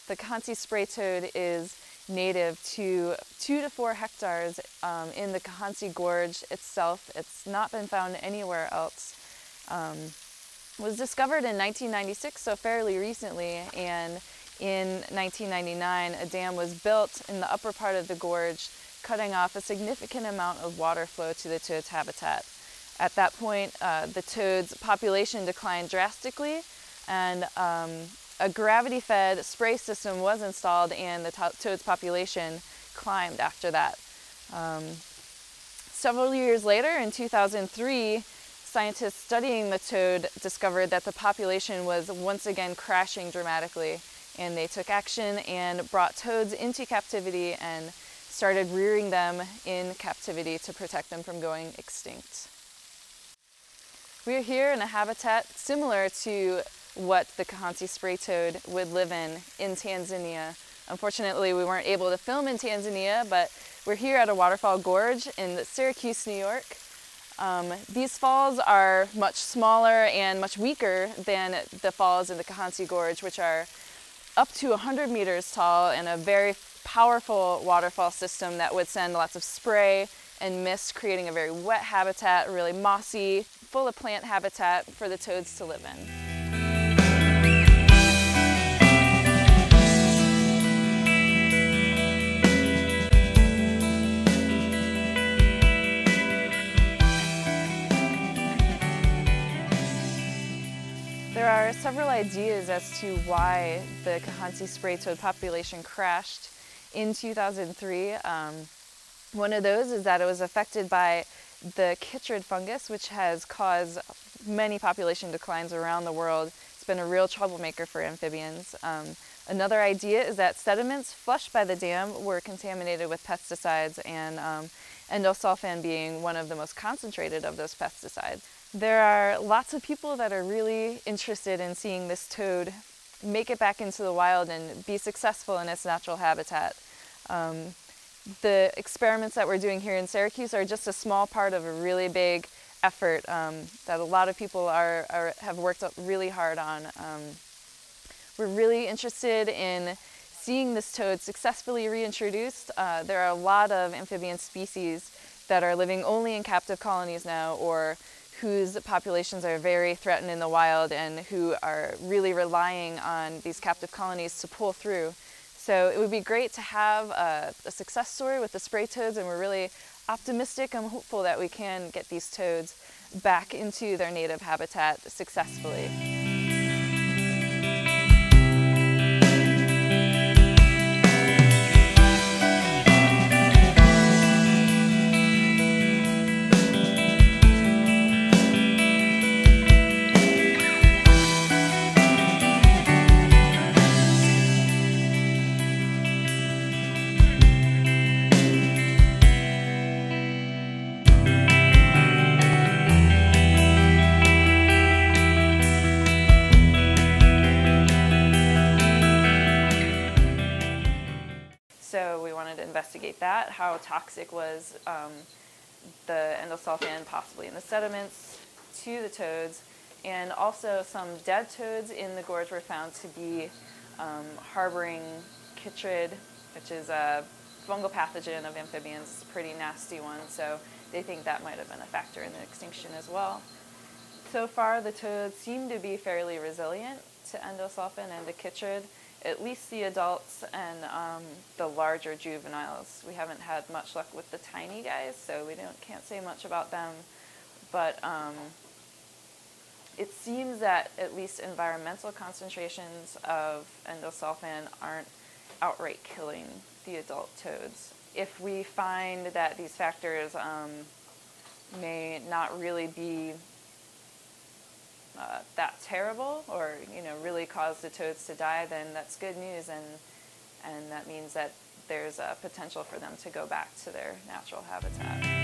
The Kihansi spray toad is native to 2 to 4 hectares in the Kihansi Gorge itself. It's not been found anywhere else. It was discovered in 1996, so fairly recently, and in 1999 a dam was built in the upper part of the gorge, cutting off a significant amount of water flow to the toad's habitat. At that point, the toad's population declined drastically, and a gravity-fed spray system was installed, and the toad's population climbed after that. Several years later, in 2003, scientists studying the toad discovered that the population was once again crashing dramatically, and they took action and brought toads into captivity and started rearing them in captivity to protect them from going extinct. We are here in a habitat similar to what the Kihansi spray toad would live in Tanzania. Unfortunately, we weren't able to film in Tanzania, but we're here at a waterfall gorge in Syracuse, New York. These falls are much smaller and much weaker than the falls in the Kihansi Gorge, which are up to 100 meters tall and a very powerful waterfall system that would send lots of spray and mist, creating a very wet habitat, really mossy, full of plant habitat for the toads to live in. There are several ideas as to why the Kihansi spray toad population crashed in 2003. One of those is that it was affected by the chytrid fungus, which has caused many population declines around the world. It's been a real troublemaker for amphibians. Another idea is that sediments flushed by the dam were contaminated with pesticides, and endosulfan being one of the most concentrated of those pesticides. There are lots of people that are really interested in seeing this toad make it back into the wild and be successful in its natural habitat. The experiments that we're doing here in Syracuse are just a small part of a really big effort that a lot of people have worked really hard on. We're really interested in seeing this toad successfully reintroduced. There are a lot of amphibian species that are living only in captive colonies now, or whose populations are very threatened in the wild and who are really relying on these captive colonies to pull through. So it would be great to have a success story with the spray toads, and we're really optimistic and hopeful that we can get these toads back into their native habitat successfully. So we wanted to investigate that, how toxic was the endosulfan possibly in the sediments to the toads, and also some dead toads in the gorge were found to be harboring chytrid, which is a fungal pathogen of amphibians. It's a pretty nasty one, so they think that might have been a factor in the extinction as well. So far, the toads seem to be fairly resilient to endosulfan and to chytrid, at least the adults and the larger juveniles. We haven't had much luck with the tiny guys, so we can't say much about them. But it seems that at least environmental concentrations of endosulfan aren't outright killing the adult toads. If we find that these factors may not really be that terrible, or really cause the toads to die, then that's good news, and that means that there's a potential for them to go back to their natural habitat.